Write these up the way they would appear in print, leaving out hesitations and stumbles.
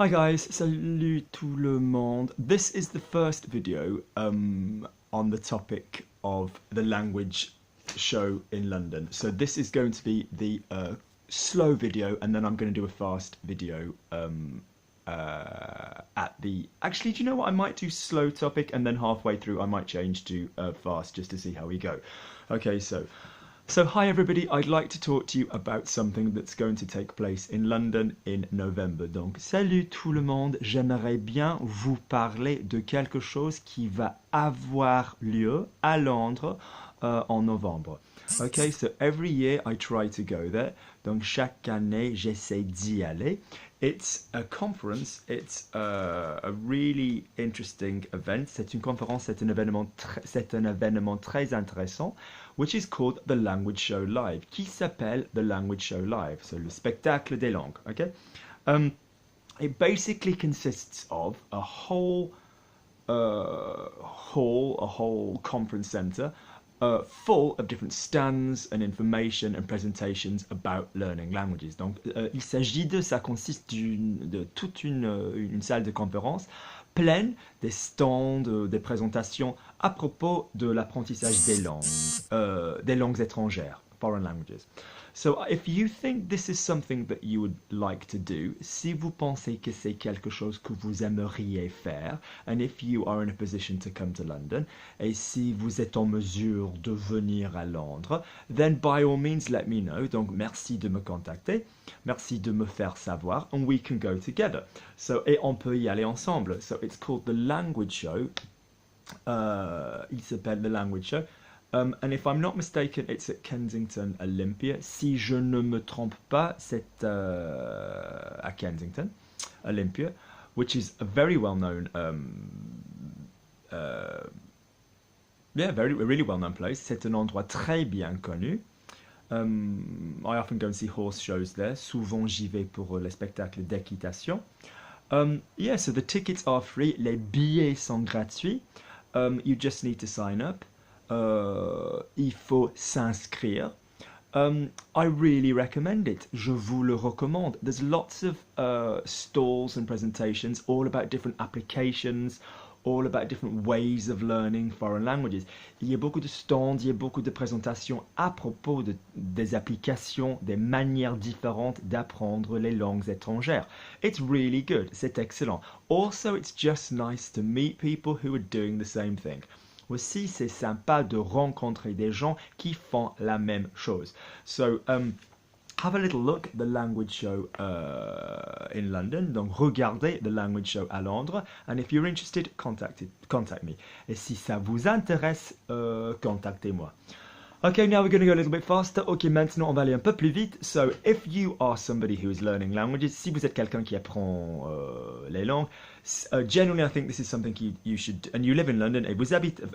Hi guys, salut tout le monde. This is the first video on the topic of the language show in London. So this is going to be the slow video, and then I'm going to do a fast video at the... Actually, do you know what? I might do slow topic, and then halfway through I might change to fast just to see how we go. Okay, so hi everybody, I'd like to talk to you about something that's going to take place in London in November. Donc, salut tout le monde, j'aimerais bien vous parler de quelque chose qui va avoir lieu à Londres en novembre. Okay, so every year I try to go there. Donc, chaque année, j'essaie d'y aller. It's a conference, it's a really interesting event. C'est une conférence, c'est un événement très intéressant, which is called the Language Show Live, qui s'appelle the Language Show Live, so le spectacle des langues, okay? It basically consists of a whole conference center full of different stands and information and presentations about learning languages. Donc, il s'agit ça consiste de toute une salle de conférence pleine des stands, des présentations à propos de l'apprentissage des langues étrangères, foreign languages. So if you think this is something that you would like to do, si vous pensez que c'est quelque chose que vous aimeriez faire, and if you are in a position to come to London, et si vous êtes en mesure de venir à Londres, then by all means let me know. Donc merci de me contacter, merci de me faire savoir, and we can go together. So, et on peut y aller ensemble. So it's called the Language Show. Il s'appelle the Language Show. And if I'm not mistaken, it's at Kensington Olympia. Si je ne me trompe pas, c'est à Kensington Olympia, which is a very well-known, really well-known place. C'est un endroit très bien connu. I often go and see horse shows there. Souvent, j'y vais pour les spectacles d'équitation. Yeah, so the tickets are free. Les billets sont gratuits. You just need to sign up. Il faut s'inscrire. I really recommend it. Je vous le recommande. There's lots of stalls and presentations all about different applications, all about different ways of learning foreign languages. Il y a beaucoup de stands, il y a beaucoup de présentations à propos des applications, des manières différentes d'apprendre les langues étrangères. It's really good. C'est excellent. Also, it's just nice to meet people who are doing the same thing. Aussi, c'est sympa de rencontrer des gens qui font la même chose. So, have a little look at the language show in London. Donc, regardez the language show à Londres. And if you're interested, contact me. Et si ça vous intéresse, contactez-moi. Okay, now we're going to go a little bit faster. Ok, maintenant on va aller un peu plus vite. So, if you are somebody who is learning languages, si vous êtes quelqu'un qui apprend les langues, generally I think this is something you should, and you live in London, et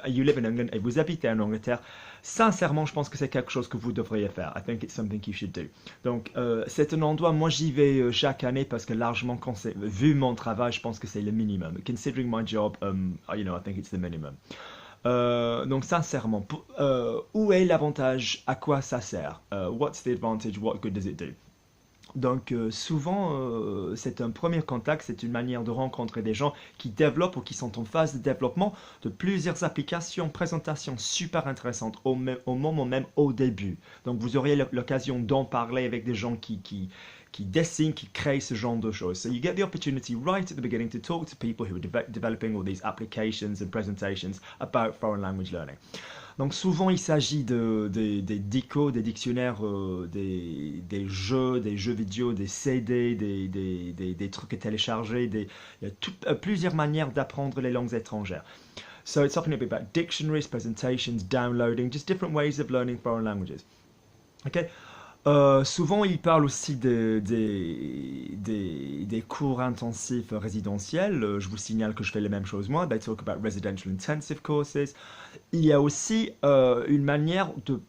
you live in England, et vous habitez en Angleterre, sincèrement, je pense que c'est quelque chose que vous devriez faire. I think it's something you should do. Donc, c'est un endroit, moi j'y vais chaque année parce que largement, vu mon travail, je pense que c'est le minimum. Considering my job, I think it's the minimum. Donc sincèrement, où est l'avantage? À quoi ça sert? What's the advantage? What good does it do? Donc souvent, c'est un premier contact, c'est une manière de rencontrer des gens qui développent ou qui sont en phase de développement de plusieurs applications, présentations super intéressantes au moment même au début. Donc vous auriez l'occasion d'en parler avec des gens qui dessinent, qui créent ce genre de choses. So you get the opportunity right at the beginning to talk to people who are developing all these applications and presentations about foreign language learning. Donc souvent il s'agit des dictionnaires, des jeux vidéo, des CD, des trucs à télécharger, il y a plusieurs manières d'apprendre les langues étrangères. So it's often about dictionaries, presentations, downloading, just different ways of learning foreign languages. Okay. Souvent, il parle aussi des cours intensifs résidentiels. Je vous signale que je fais les mêmes choses moi. They talk about residential intensive courses. Il y a aussi une manière de...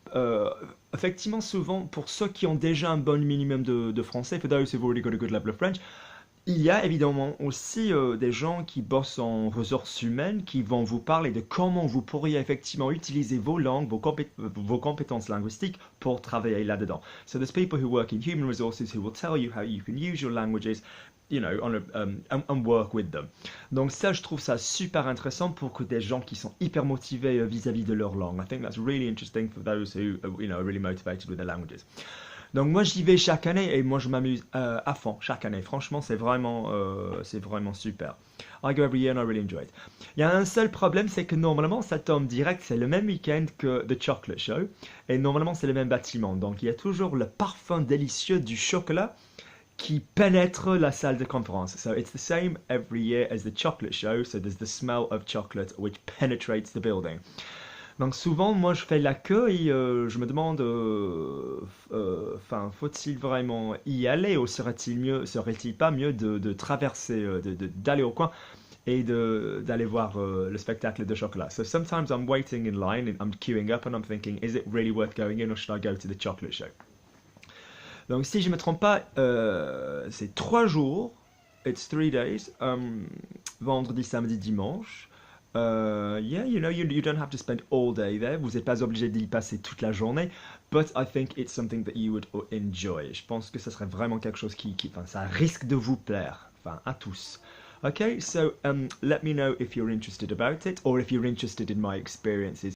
effectivement, souvent, pour ceux qui ont déjà un bon minimum de français, for those who've already got a good level of French, il y a évidemment aussi des gens qui bossent en ressources humaines qui vont vous parler de comment vous pourriez effectivement utiliser vos langues, vos compétences linguistiques pour travailler là-dedans. So there's people who work in human resources who will tell you how you can use your languages you know, and work with them. Donc ça, je trouve ça super intéressant pour que des gens qui sont hyper motivés vis-à-vis de leur langue. I think that's really interesting for those who, you know, are really motivated with their languages. Donc moi j'y vais chaque année et moi je m'amuse à fond chaque année. Franchement c'est vraiment super. I go every year and I really enjoy it. Il y a un seul problème, c'est que normalement ça tombe direct, c'est le même week-end que The Chocolate Show et normalement c'est le même bâtiment. Donc il y a toujours le parfum délicieux du chocolat qui pénètre la salle de conférence. So it's the same every year as the chocolate show. So there's the smell of chocolate which penetrates the building. Donc souvent, moi, je fais la queue et je me demande, enfin, faut-il vraiment y aller ou serait-il pas mieux de traverser, d'aller au coin et d'aller voir le spectacle de chocolat. So sometimes I'm waiting in line and I'm queuing up and I'm thinking, is it really worth going in or should I go to the chocolate show? Donc si je me trompe pas, c'est 3 jours, it's 3 days, vendredi, samedi, dimanche. Yeah, you know, you don't have to spend all day there. Vous n'êtes pas obligé d'y passer toute la journée. But I think it's something that you would enjoy. Je pense que ça serait vraiment quelque chose enfin, ça risque de vous plaire. Enfin, à tous. Okay, so let me know if you're interested about it or if you're interested in my experiences